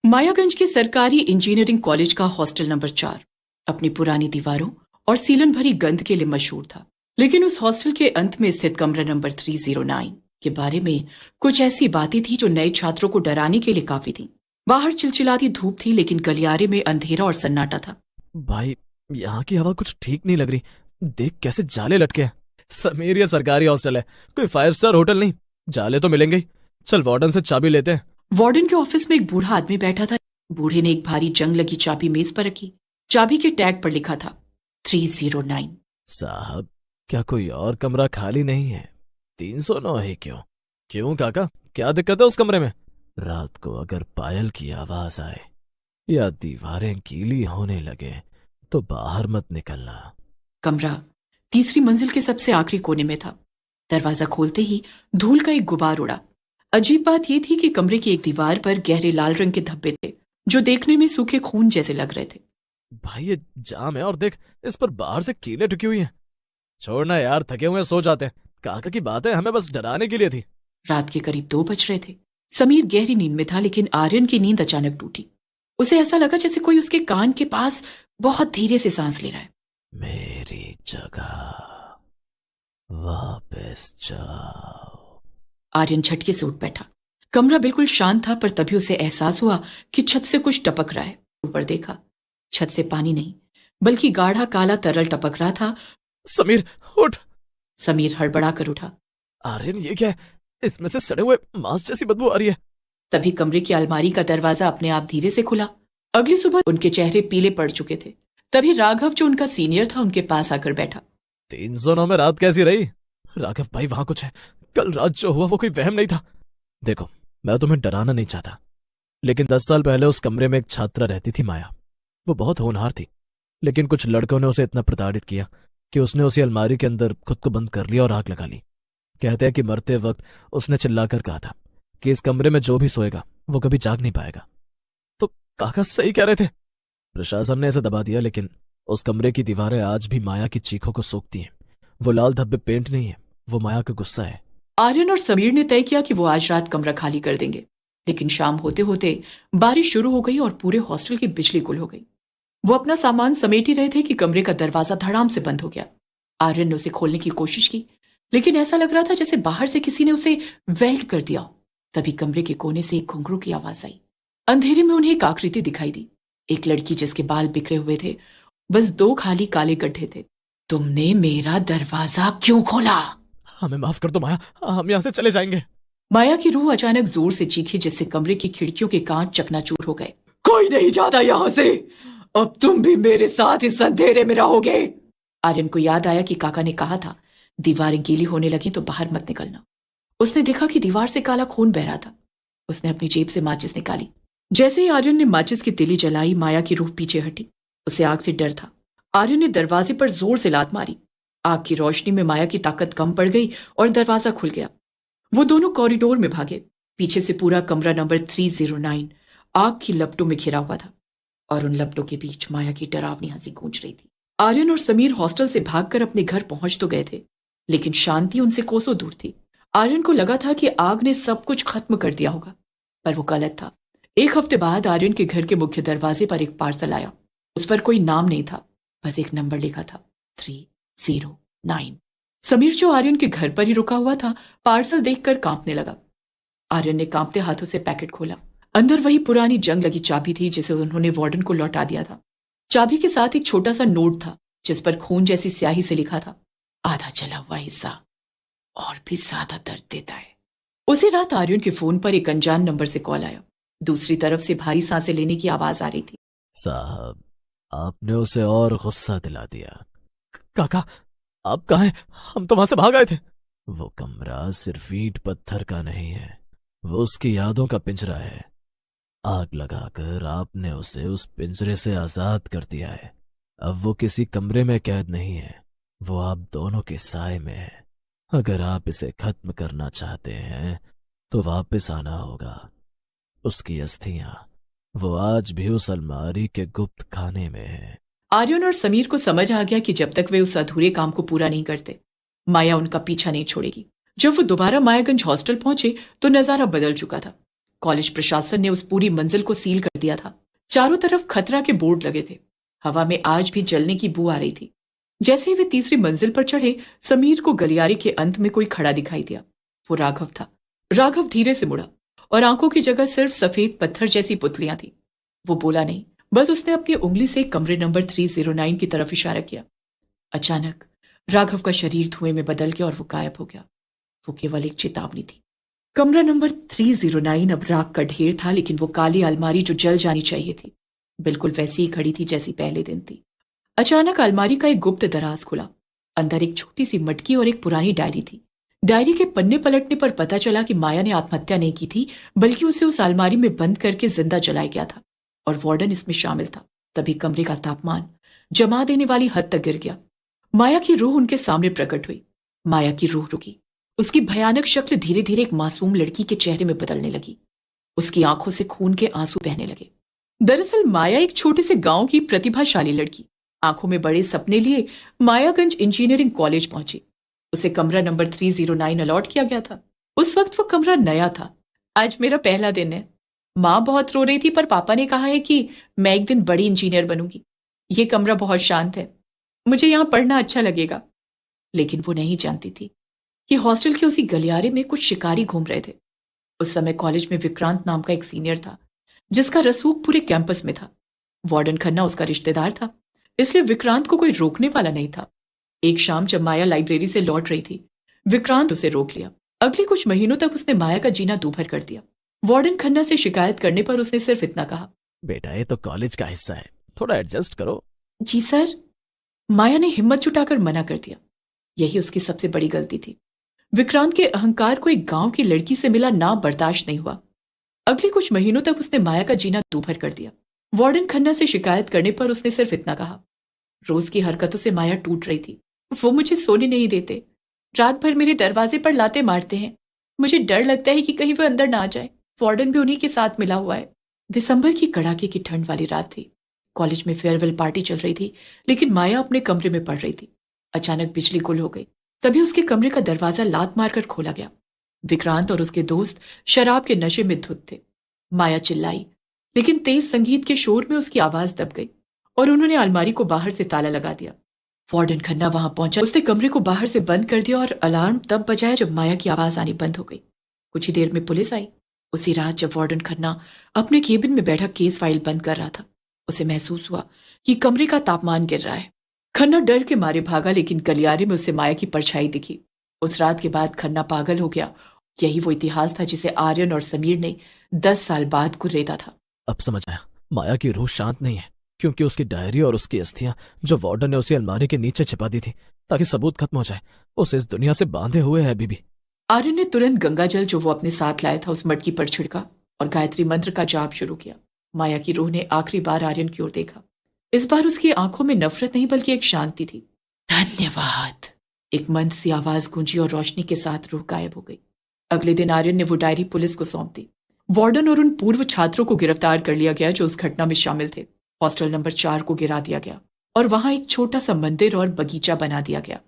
मायागंज के सरकारी engineering college का हॉस्टल नंबर 4 अपनी पुरानी दीवारों और सीलन भरी गंध के लिए मशहूर था। लेकिन उस हॉस्टल के अंत में स्थित कमरा नंबर 309 के बारे में कुछ ऐसी बातें थी जो नए छात्रों को डराने के लिए काफी थी। बाहर चिलचिलाती धूप थी, लेकिन गलियारे में अंधेरा और सन्नाटा था। भाई, यहाँ की हवा कुछ ठीक नहीं लग रही। देख कैसे जाले लटके हैं। समीर, ये सरकारी हॉस्टल है, कोई 5 स्टार होटल नहीं। जाले तो मिलेंगे ही। चल वार्डन से चाबी लेते हैं। वार्डन के ऑफिस में एक बूढ़ा आदमी बैठा था। बूढ़े ने एक भारी जंग लगी चाबी मेज पर रखी। चाबी के टैग पर लिखा था 309। साहब, क्या कोई और कमरा खाली नहीं है? 309 है। क्यों काका, क्या दिक्कत है उस कमरे में? रात को अगर पायल की आवाज आए या दीवारें गीली होने लगे तो बाहर मत निकलना। कमरा तीसरी मंजिल के सबसे आखिरी कोने में था। दरवाजा खोलते ही धूल का एक गुबार उड़ा। अजीब बात यह थी कि कमरे की एक दीवार पर गहरे लाल रंग के धब्बे थे, जो देखने में सूखे खून जैसे लग रहे थे। भाई, ये जाम है और देख, इस पर बाहर से कीलें टुकी हुई हैं। छोड़ना यार, थके हुए सो जाते हैं। काका की बातें हमें बस डराने के लिए थी। रात के करीब 2 बज रहे थे। समीर गहरी नींद में था, लेकिन आर्यन की नींद अचानक टूटी। उसे ऐसा लगा जैसे कोई उसके कान के पास बहुत धीरे से सांस ले रहा है। मेरी जगह वापस जाओ। आर्यन झटके से उठ बैठा। कमरा बिल्कुल शांत था, पर तभी उसे एहसास हुआ कि छत से कुछ टपक रहा है। ऊपर देखा, छत से पानी नहीं बल्कि गाढ़ा काला तरल टपक रहा था। समीर, उठ। समीर हड़बड़ा कर उठा। आर्यन, ये क्या है? इसमें से सड़े हुए मांस जैसी बदबू आ रही है। तभी कमरे की अलमारी का दरवाजा अपने आप धीरे से खुला। अगली सुबह उनके चेहरे पीले पड़ चुके थे। तभी राघव, जो उनका सीनियर था, उनके पास आकर बैठा। 309 में रात कैसी रही? राघव भाई, वहां कुछ है। कल रात जो हुआ वो कोई वहम नहीं था। देखो, मैं तुम्हें डराना नहीं चाहता, लेकिन 10 साल पहले उस कमरे में एक छात्रा रहती थी, माया। वो बहुत होनहार थी, लेकिन कुछ लड़कों ने उसे इतना प्रताड़ित किया कि उसने उसी अलमारी के अंदर खुद को बंद कर लिया और आग लगा ली। कहते हैं कि मरते वक्त उसने चिल्लाकर कहा था कि इस कमरे में जो भी सोएगा वो कभी जाग नहीं पाएगा। तो काका सही कह रहे थे। प्रशासन ने इसे दबा दिया, लेकिन उस कमरे की दीवारें आज भी माया की चीखों को सोखती हैं। वो लाल धब्बे पेंट नहीं है, वो माया का गुस्सा है। आर्यन और समीर ने तय किया कि वो आज रात कमरा खाली कर देंगे। लेकिन शाम होते होते बारिश शुरू हो गई और पूरे हॉस्टल की बिजली गुल हो गई। वो अपना सामान समेट ही रहे थे कि कमरे का दरवाजा धड़ाम से बंद हो गया। आर्यन ने उसे खोलने की कोशिश की, लेकिन ऐसा लग रहा था जैसे बाहर से किसी ने उसे वेल्ड कर दिया। तभी कमरे के कोने से एक घुंघरू की आवाज आई। अंधेरे में उन्हें एक आकृति दिखाई दी, एक लड़की जिसके बाल बिखरे हुए थे, बस 2 खाली काले गड्ढे थे। तुमने मेरा दरवाजा क्यों खोला? हमें माफ कर दो माया, हम यहाँ से चले जाएंगे। माया की रूह अचानक जोर से चीखी, जिससे कमरे की खिड़कियों के कांच चकनाचूर हो गए। कोई नहीं जाता यहाँ से, अब तुम भी मेरे साथ इस अंधेरे में रहोगे। आर्यन को याद आया कि काका ने कहा था दीवारें गीली होने लगी तो बाहर मत निकलना। उसने देखा कि दीवार से काला खून बह रहा था। उसने अपनी जेब से माचिस निकाली। जैसे ही आर्यन ने माचिस की तिली जलाई, माया की रूह पीछे हटी। उसे आग से डर था। आर्यन ने दरवाजे पर जोर से लात मारी। आग की रोशनी में माया की ताकत कम पड़ गई और दरवाजा खुल गया। वो दोनों कॉरिडोर में भागे। पीछे से पूरा कमरा नंबर 309 आग की लपटों में घिरा हुआ था, और उन लपटों के बीच माया की डरावनी हंसी गूंज रही थी। आर्यन और समीर हॉस्टल से भागकर अपने घर पहुंच तो गए थे, लेकिन शांति उनसे कोसों दूर थी। आर्यन को लगा था कि आग ने सब कुछ खत्म कर दिया होगा, पर वो गलत था। 1 हफ्ते बाद आर्यन के घर के मुख्य दरवाजे पर एक पार्सल आया। उस पर कोई नाम नहीं था, बस एक नंबर लिखा था 309। समीर, जो आर्यन के घर पर ही रुका हुआ था, पार्सल देखकर कांपने लगा। आर्यन ने कांपते हाथों से पैकेट खोला। अंदर वही पुरानी जंग लगी चाबी थी जिसे उन्होंने वार्डन को लौटा दिया था। चाबी के साथ एक छोटा सा नोट था, जिस पर खून जैसी स्याही से लिखा था, आधा जला हुआ हिस्सा और भी ज्यादा दर्द देता है। उसी रात आर्यन के फोन पर एक अनजान नंबर से कॉल आया। दूसरी तरफ से भारी सांसें लेने की आवाज आ रही थी। साहब, आपने उसे और गुस्सा दिला दिया। काका, आप कहाँ हैं? हम तो वहां से भाग आए थे। वो कमरा सिर्फ ईंट पत्थर का नहीं है, वो उसकी यादों का पिंजरा है। आग लगाकर आपने उसे उस पिंजरे से आजाद कर दिया है। अब वो किसी कमरे में कैद नहीं है, वो आप दोनों के साए में है। अगर आप इसे खत्म करना चाहते हैं तो वापस आना होगा। उसकी अस्थियां वो आज भी उस अलमारी के गुप्त खाने में है। आर्यन और समीर को समझ आ गया कि जब तक वे उस अधूरे काम को पूरा नहीं करते, माया उनका पीछा नहीं छोड़ेगी। जब वो दोबारा मायागंज हॉस्टल पहुंचे तो नजारा बदल चुका था। कॉलेज प्रशासन ने उस पूरी मंजिल को सील कर दिया था। चारों तरफ खतरा के बोर्ड लगे थे। हवा में आज भी जलने की बू आ रही थी। जैसे ही वे तीसरी मंजिल पर चढ़े, समीर को गलियारे के अंत में कोई खड़ा दिखाई दिया। वो राघव था। राघव धीरे से मुड़ा और आंखों की जगह सिर्फ सफेद पत्थर जैसी पुतलियां थी। वो बोला नहीं, बस उसने अपनी उंगली से कमरे नंबर 309 की तरफ इशारा किया। अचानक राघव का शरीर धुएं में बदल गया और वो गायब हो गया। वो केवल एक चेतावनी थी। कमरा नंबर 309 अब राख का ढेर था, लेकिन वो काली अलमारी जो जल जानी चाहिए थी, बिल्कुल वैसी ही खड़ी थी जैसी पहले दिन थी। अचानक अलमारी का एक गुप्त दराज खुला। अंदर एक छोटी सी मटकी और एक पुरानी डायरी थी। डायरी के पन्ने पलटने पर पता चला कि माया ने आत्महत्या नहीं की थी, बल्कि उसे उस अलमारी में बंद करके जिंदा जलाया गया था और वार्डन इसमें शामिल था। तभी कमरे का तापमान जमा देने वाली हद तक गिर गया। माया की रूह उनके सामने प्रकट हुई। माया की रूह रुकी। उसकी भयानक शक्ल धीरे धीरे एक मासूम लड़की के चेहरे में बदलने लगी। उसकी आंखों से खून के आंसू बहने लगे। दरअसल माया एक छोटे से गांव की प्रतिभाशाली लड़की। आंखों में बड़े सपने लिए मायागंज इंजीनियरिंग कॉलेज पहुंची। उसे कमरा नंबर 309 अलॉट किया गया था। उस वक्त वो कमरा नया था। आज मेरा पहला दिन है। माँ बहुत रो रही थी, पर पापा ने कहा है कि मैं एक दिन बड़ी इंजीनियर बनूंगी। ये कमरा बहुत शांत है, मुझे यहाँ पढ़ना अच्छा लगेगा। लेकिन वो नहीं जानती थी कि हॉस्टल के उसी गलियारे में कुछ शिकारी घूम रहे थे। उस समय कॉलेज में विक्रांत नाम का एक सीनियर था, जिसका रसूख पूरे कैंपस में था। वार्डन खन्ना उसका रिश्तेदार था, इसलिए विक्रांत को कोई रोकने वाला नहीं था। एक शाम जब माया लाइब्रेरी से लौट रही थी, विक्रांत उसे रोक लिया। अगले कुछ महीनों तक उसने माया का जीना दूभर कर दिया। वार्डन खन्ना से शिकायत करने पर उसने सिर्फ इतना कहा, बेटा ये तो कॉलेज का हिस्सा है, थोड़ा एडजस्ट करो। जी सर। माया ने हिम्मत जुटाकर मना कर दिया। यही उसकी सबसे बड़ी गलती थी। विक्रांत के अहंकार को एक गांव की लड़की से मिला ना बर्दाश्त नहीं हुआ। अगले कुछ महीनों तक उसने माया का जीना दूभर कर दिया। वार्डन खन्ना से शिकायत करने पर उसने सिर्फ इतना कहा, रोज की हरकतों से माया टूट रही थी। वो मुझे सोने नहीं देते, रात भर मेरे दरवाजे पर लाते मारते हैं। मुझे डर लगता है कि कहीं वो अंदर ना आ जाए। वार्डन भी उन्हीं के साथ मिला हुआ है। दिसंबर की कड़ाके की ठंड वाली रात थी। कॉलेज में फेयरवेल पार्टी चल रही थी, लेकिन माया अपने कमरे में पढ़ रही थी। अचानक बिजली गुल हो गई। तभी उसके कमरे का दरवाजा लात मारकर खोला गया। विक्रांत और उसके दोस्त शराब के नशे में धुत थे। माया चिल्लाई, लेकिन तेज संगीत के शोर में उसकी आवाज दब गई और उन्होंने अलमारी को बाहर से ताला लगा दिया। वार्डन खन्ना वहां पहुंचा। उसने कमरे को बाहर से बंद कर दिया और अलार्म तब बजाया जब माया की आवाज आनी बंद हो गई। कुछ ही देर में पुलिस आई। उसी रात जब वार्डन खन्ना अपने केबिन में बैठा केस फाइल बंद कर रहा था, उसे महसूस हुआ कि कमरे का तापमान गिर रहा है। खन्ना डर के मारे भागा, लेकिन गलियारे में उसे माया की परछाई दिखी। उस रात के बाद खन्ना पागल हो गया। यही वो इतिहास था जिसे आर्यन और समीर ने 10 साल बाद कुरेदा था। अब समझ आया, माया की रूह शांत नहीं है, क्योंकि उसकी डायरी और उसकी अस्थियां जो वार्डन ने उसी अलमारी के नीचे छिपा दी थी ताकि सबूत खत्म हो जाए, उसे इस दुनिया से बांधे हुए है अभी भी। आर्यन ने तुरंत गंगाजल जो वो अपने साथ लाया था उस मटकी पर छिड़का और गायत्री मंत्र का जाप शुरू किया। माया की रूह ने आखिरी बार आर्यन की ओर देखा। इस बार उसकी आंखों में नफरत नहीं बल्कि एक शांति थी। धन्यवाद, एक मंद सी आवाज गूंजी और रोशनी के साथ रूह गायब हो गई। अगले दिन आर्यन ने वो डायरी पुलिस को सौंप दी। वार्डन और उन पूर्व छात्रों को गिरफ्तार कर लिया गया जो उस घटना में शामिल थे। हॉस्टल नंबर 4 को गिरा दिया गया और वहां एक छोटा सा मंदिर और बगीचा बना दिया गया।